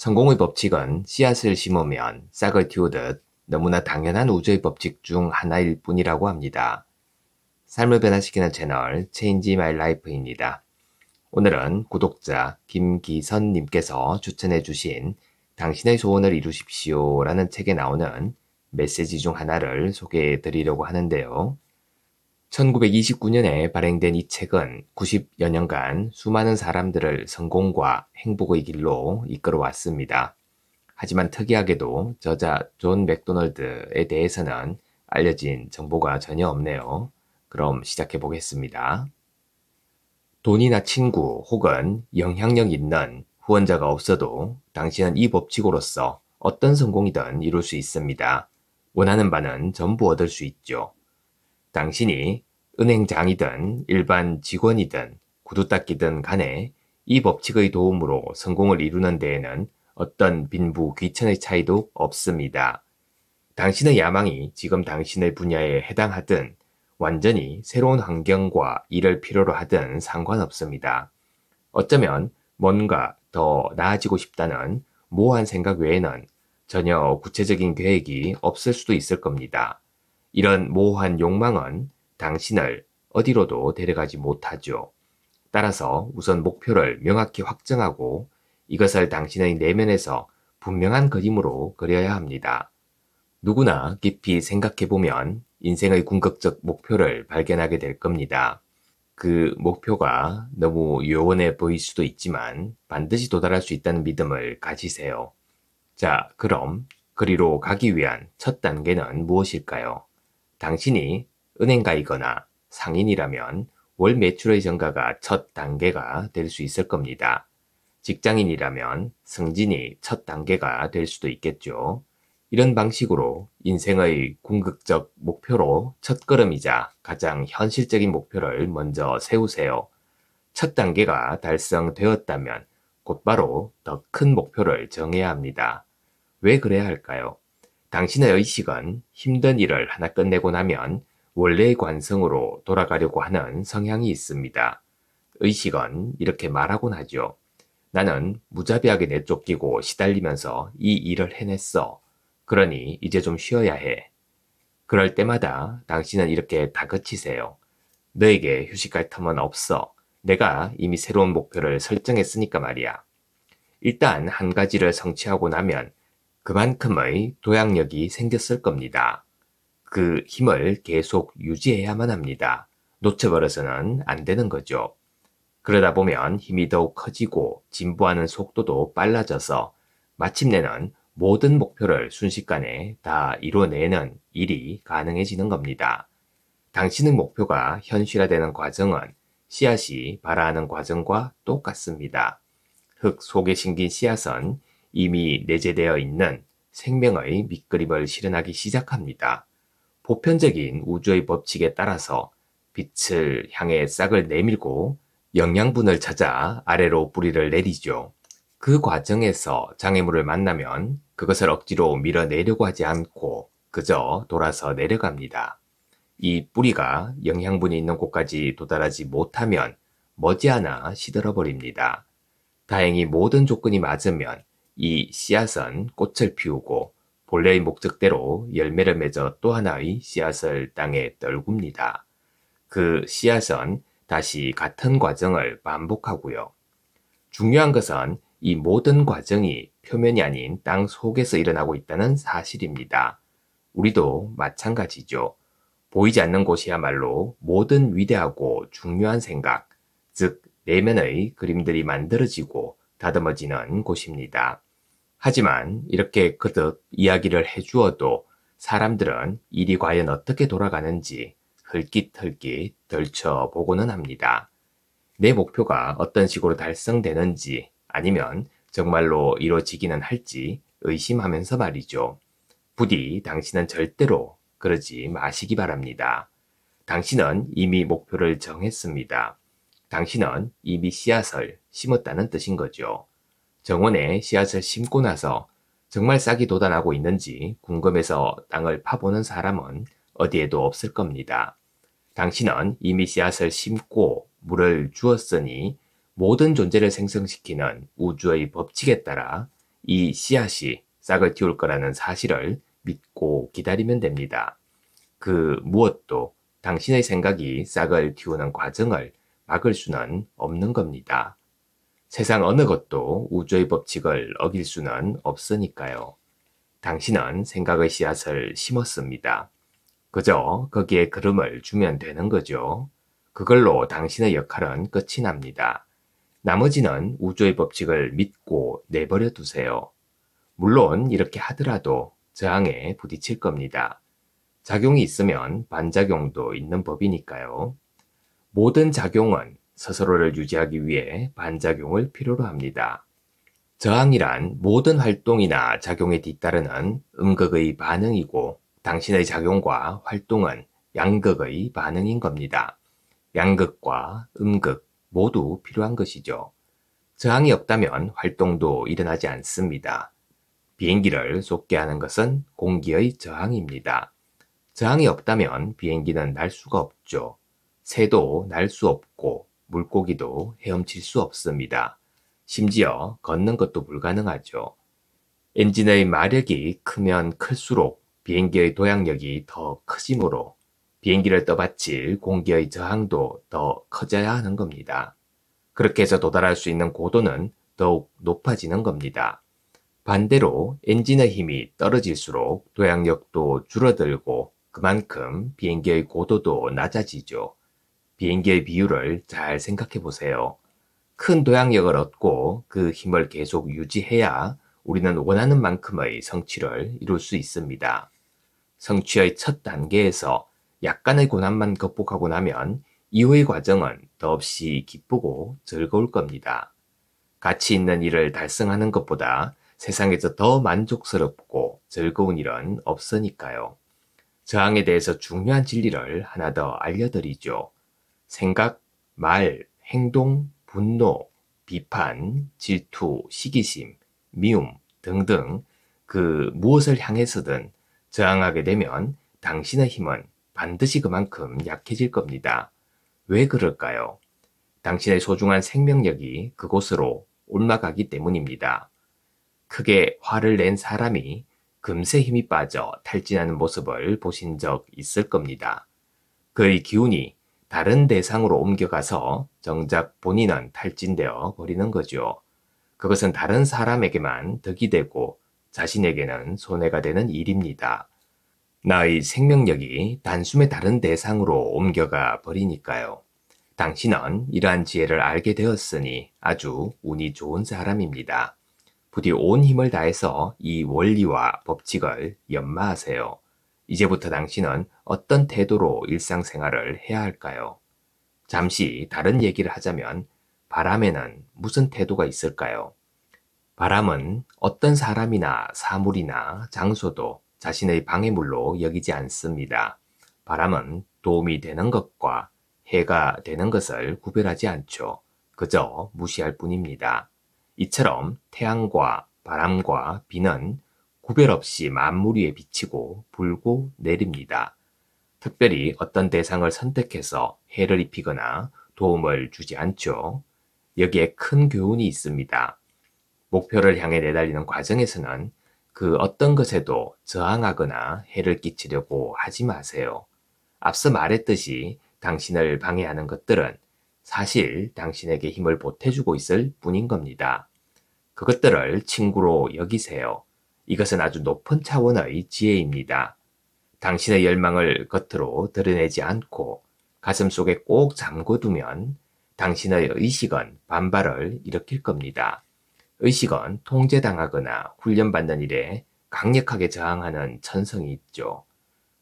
성공의 법칙은 씨앗을 심으면 싹을 틔우듯 너무나 당연한 우주의 법칙 중 하나일 뿐이라고 합니다. 삶을 변화시키는 채널 체인지 마이 라이프입니다. 오늘은 구독자 김기선님께서 추천해주신 당신의 소원을 이루십시오 라는 책에 나오는 메시지 중 하나를 소개해 드리려고 하는데요. 1929년에 발행된 이 책은 90여 년간 수많은 사람들을 성공과 행복의 길로 이끌어 왔습니다. 하지만 특이하게도 저자 존 맥도널드에 대해서는 알려진 정보가 전혀 없네요. 그럼 시작해 보겠습니다. 돈이나 친구 혹은 영향력 있는 후원자가 없어도 당신은 이 법칙으로서 어떤 성공이든 이룰 수 있습니다. 원하는 바는 전부 얻을 수 있죠. 당신이 은행장이든 일반 직원이든 구두 닦이든 간에 이 법칙의 도움으로 성공을 이루는 데에는 어떤 빈부 귀천의 차이도 없습니다. 당신의 야망이 지금 당신의 분야에 해당하든 완전히 새로운 환경과 일을 필요로 하든 상관없습니다. 어쩌면 뭔가 더 나아지고 싶다는 모호한 생각 외에는 전혀 구체적인 계획이 없을 수도 있을 겁니다. 이런 모호한 욕망은 당신을 어디로도 데려가지 못하죠. 따라서 우선 목표를 명확히 확정하고 이것을 당신의 내면에서 분명한 그림으로 그려야 합니다. 누구나 깊이 생각해보면 인생의 궁극적 목표를 발견하게 될 겁니다. 그 목표가 너무 요원해 보일 수도 있지만 반드시 도달할 수 있다는 믿음을 가지세요. 자, 그럼 그리로 가기 위한 첫 단계는 무엇일까요? 당신이 은행가이거나 상인이라면 월 매출의 증가가 첫 단계가 될 수 있을 겁니다. 직장인이라면 승진이 첫 단계가 될 수도 있겠죠. 이런 방식으로 인생의 궁극적 목표로 첫걸음이자 가장 현실적인 목표를 먼저 세우세요. 첫 단계가 달성되었다면 곧바로 더 큰 목표를 정해야 합니다. 왜 그래야 할까요? 당신의 의식은 힘든 일을 하나 끝내고 나면 원래의 관성으로 돌아가려고 하는 성향이 있습니다. 의식은 이렇게 말하곤 하죠. 나는 무자비하게 내쫓기고 시달리면서 이 일을 해냈어. 그러니 이제 좀 쉬어야 해. 그럴 때마다 당신은 이렇게 다그치세요. 너에게 휴식할 틈은 없어. 내가 이미 새로운 목표를 설정했으니까 말이야. 일단 한 가지를 성취하고 나면 그만큼의 도약력이 생겼을 겁니다. 그 힘을 계속 유지해야만 합니다. 놓쳐버려서는 안 되는 거죠. 그러다 보면 힘이 더욱 커지고 진보하는 속도도 빨라져서 마침내는 모든 목표를 순식간에 다 이뤄내는 일이 가능해지는 겁니다. 당신의 목표가 현실화되는 과정은 씨앗이 발아하는 과정과 똑같습니다. 흙 속에 심긴 씨앗은 이미 내재되어 있는 생명의 밑그림을 실현하기 시작합니다. 보편적인 우주의 법칙에 따라서 빛을 향해 싹을 내밀고 영양분을 찾아 아래로 뿌리를 내리죠. 그 과정에서 장애물을 만나면 그것을 억지로 밀어내려고 하지 않고 그저 돌아서 내려갑니다. 이 뿌리가 영양분이 있는 곳까지 도달하지 못하면 머지않아 시들어버립니다. 다행히 모든 조건이 맞으면 이 씨앗은 꽃을 피우고 본래의 목적대로 열매를 맺어 또 하나의 씨앗을 땅에 떨굽니다. 그 씨앗은 다시 같은 과정을 반복하고요. 중요한 것은 이 모든 과정이 표면이 아닌 땅 속에서 일어나고 있다는 사실입니다. 우리도 마찬가지죠. 보이지 않는 곳이야말로 모든 위대하고 중요한 생각, 즉 내면의 그림들이 만들어지고 다듬어지는 곳입니다. 하지만 이렇게 거듭 이야기를 해주어도 사람들은 일이 과연 어떻게 돌아가는지 흘깃흘깃 덜쳐보고는 합니다. 내 목표가 어떤 식으로 달성되는지 아니면 정말로 이루어지기는 할지 의심하면서 말이죠. 부디 당신은 절대로 그러지 마시기 바랍니다. 당신은 이미 목표를 정했습니다. 당신은 이미 씨앗을 심었다는 뜻인 거죠. 정원에 씨앗을 심고 나서 정말 싹이 돋아나고 있는지 궁금해서 땅을 파보는 사람은 어디에도 없을 겁니다. 당신은 이미 씨앗을 심고 물을 주었으니 모든 존재를 생성시키는 우주의 법칙에 따라 이 씨앗이 싹을 틔울 거라는 사실을 믿고 기다리면 됩니다. 그 무엇도 당신의 생각이 싹을 틔우는 과정을 막을 수는 없는 겁니다. 세상 어느 것도 우주의 법칙을 어길 수는 없으니까요. 당신은 생각의 씨앗을 심었습니다. 그저 거기에 그름을 주면 되는 거죠. 그걸로 당신의 역할은 끝이 납니다. 나머지는 우주의 법칙을 믿고 내버려 두세요. 물론 이렇게 하더라도 저항에 부딪힐 겁니다. 작용이 있으면 반작용도 있는 법이니까요. 모든 작용은 스스로를 유지하기 위해 반작용을 필요로 합니다. 저항이란 모든 활동이나 작용에 뒤따르는 음극의 반응이고 당신의 작용과 활동은 양극의 반응인 겁니다. 양극과 음극 모두 필요한 것이죠. 저항이 없다면 활동도 일어나지 않습니다. 비행기를 솟게 하는 것은 공기의 저항입니다. 저항이 없다면 비행기는 날 수가 없죠. 새도 날 수 없고 물고기도 헤엄칠 수 없습니다. 심지어 걷는 것도 불가능하죠. 엔진의 마력이 크면 클수록 비행기의 도약력이 더 커지므로 비행기를 떠받칠 공기의 저항도 더 커져야 하는 겁니다. 그렇게 해서 도달할 수 있는 고도는 더욱 높아지는 겁니다. 반대로 엔진의 힘이 떨어질수록 도약력도 줄어들고 그만큼 비행기의 고도도 낮아지죠. 비행기의 비율을 잘 생각해 보세요. 큰 도약력을 얻고 그 힘을 계속 유지해야 우리는 원하는 만큼의 성취를 이룰 수 있습니다. 성취의 첫 단계에서 약간의 고난만 극복하고 나면 이후의 과정은 더없이 기쁘고 즐거울 겁니다. 가치 있는 일을 달성하는 것보다 세상에서 더 만족스럽고 즐거운 일은 없으니까요. 저항에 대해서 중요한 진리를 하나 더 알려드리죠. 생각, 말, 행동, 분노, 비판, 질투, 시기심, 미움 등등 그 무엇을 향해서든 저항하게 되면 당신의 힘은 반드시 그만큼 약해질 겁니다. 왜 그럴까요? 당신의 소중한 생명력이 그곳으로 옮아가기 때문입니다. 크게 화를 낸 사람이 금세 힘이 빠져 탈진하는 모습을 보신 적 있을 겁니다. 그의 기운이 다른 대상으로 옮겨가서 정작 본인은 탈진되어 버리는 거죠. 그것은 다른 사람에게만 득이 되고 자신에게는 손해가 되는 일입니다. 나의 생명력이 단숨에 다른 대상으로 옮겨가 버리니까요. 당신은 이러한 지혜를 알게 되었으니 아주 운이 좋은 사람입니다. 부디 온 힘을 다해서 이 원리와 법칙을 연마하세요. 이제부터 당신은 어떤 태도로 일상생활을 해야 할까요? 잠시 다른 얘기를 하자면 바람에는 무슨 태도가 있을까요? 바람은 어떤 사람이나 사물이나 장소도 자신의 방해물로 여기지 않습니다. 바람은 도움이 되는 것과 해가 되는 것을 구별하지 않죠. 그저 무시할 뿐입니다. 이처럼 태양과 바람과 비는 구별 없이 만물 위에 비치고 불고 내립니다. 특별히 어떤 대상을 선택해서 해를 입히거나 도움을 주지 않죠. 여기에 큰 교훈이 있습니다. 목표를 향해 내달리는 과정에서는 그 어떤 것에도 저항하거나 해를 끼치려고 하지 마세요. 앞서 말했듯이 당신을 방해하는 것들은 사실 당신에게 힘을 보태주고 있을 뿐인 겁니다. 그것들을 친구로 여기세요. 이것은 아주 높은 차원의 지혜입니다. 당신의 열망을 겉으로 드러내지 않고 가슴 속에 꼭 잠궈두면 당신의 의식은 반발을 일으킬 겁니다. 의식은 통제당하거나 훈련받는 일에 강력하게 저항하는 천성이 있죠.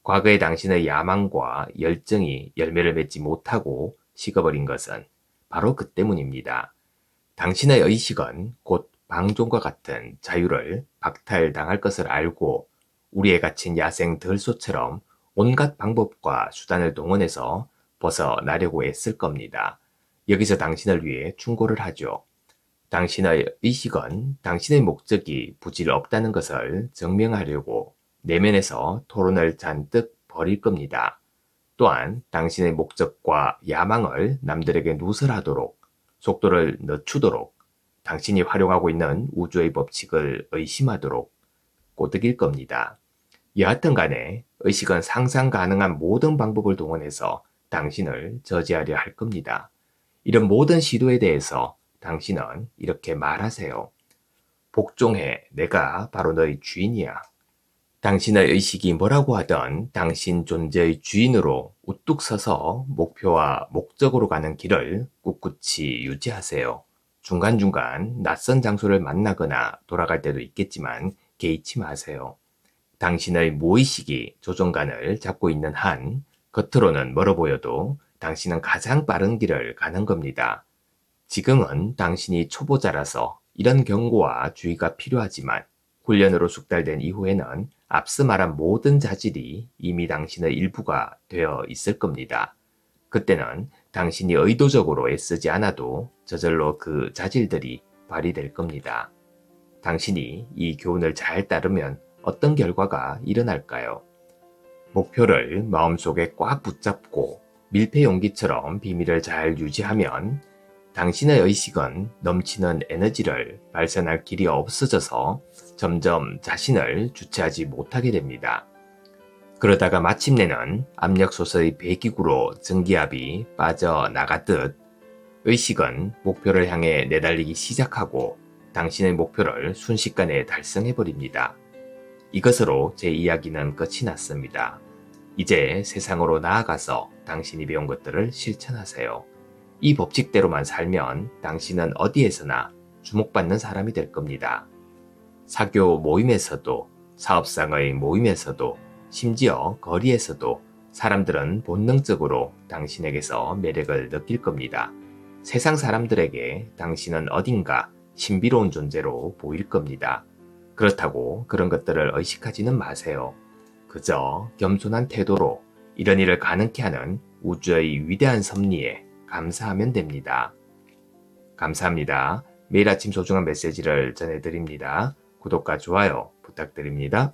과거의 당신의 야망과 열정이 열매를 맺지 못하고 식어버린 것은 바로 그 때문입니다. 당신의 의식은 곧 방종과 같은 자유를 박탈당할 것을 알고 우리에 갇힌 야생 들소처럼 온갖 방법과 수단을 동원해서 벗어나려고 애쓸 겁니다. 여기서 당신을 위해 충고를 하죠. 당신의 의식은 당신의 목적이 부질 없다는 것을 증명하려고 내면에서 토론을 잔뜩 벌일 겁니다. 또한 당신의 목적과 야망을 남들에게 누설하도록 속도를 늦추도록 당신이 활용하고 있는 우주의 법칙을 의심하도록 꼬드길 겁니다. 여하튼 간에 의식은 상상 가능한 모든 방법을 동원해서 당신을 저지하려 할 겁니다. 이런 모든 시도에 대해서 당신은 이렇게 말하세요. 복종해, 내가 바로 너의 주인이야. 당신의 의식이 뭐라고 하든 당신 존재의 주인으로 우뚝 서서 목표와 목적으로 가는 길을 꿋꿋이 유지하세요. 중간중간 낯선 장소를 만나거나 돌아갈 때도 있겠지만 개의치 마세요. 당신의 무의식이 조종관을 잡고 있는 한 겉으로는 멀어 보여도 당신은 가장 빠른 길을 가는 겁니다. 지금은 당신이 초보자라서 이런 경고와 주의가 필요하지만 훈련으로 숙달된 이후에는 앞서 말한 모든 자질이 이미 당신의 일부가 되어 있을 겁니다. 그때는 당신이 의도적으로 애쓰지 않아도 저절로 그 자질들이 발휘될 겁니다. 당신이 이 교훈을 잘 따르면 어떤 결과가 일어날까요? 목표를 마음속에 꽉 붙잡고 밀폐용기처럼 비밀을 잘 유지하면 당신의 의식은 넘치는 에너지를 발산할 길이 없어져서 점점 자신을 주체하지 못하게 됩니다. 그러다가 마침내는 압력솥의 배기구로 전기압이 빠져나가듯 의식은 목표를 향해 내달리기 시작하고 당신의 목표를 순식간에 달성해버립니다. 이것으로 제 이야기는 끝이 났습니다. 이제 세상으로 나아가서 당신이 배운 것들을 실천하세요. 이 법칙대로만 살면 당신은 어디에서나 주목받는 사람이 될 겁니다. 사교 모임에서도, 사업상의 모임에서도, 심지어 거리에서도 사람들은 본능적으로 당신에게서 매력을 느낄 겁니다. 세상 사람들에게 당신은 어딘가 신비로운 존재로 보일 겁니다. 그렇다고 그런 것들을 의식하지는 마세요. 그저 겸손한 태도로 이런 일을 가능케 하는 우주의 위대한 섭리에 감사하면 됩니다. 감사합니다. 매일 아침 소중한 메시지를 전해드립니다. 구독과 좋아요 부탁드립니다.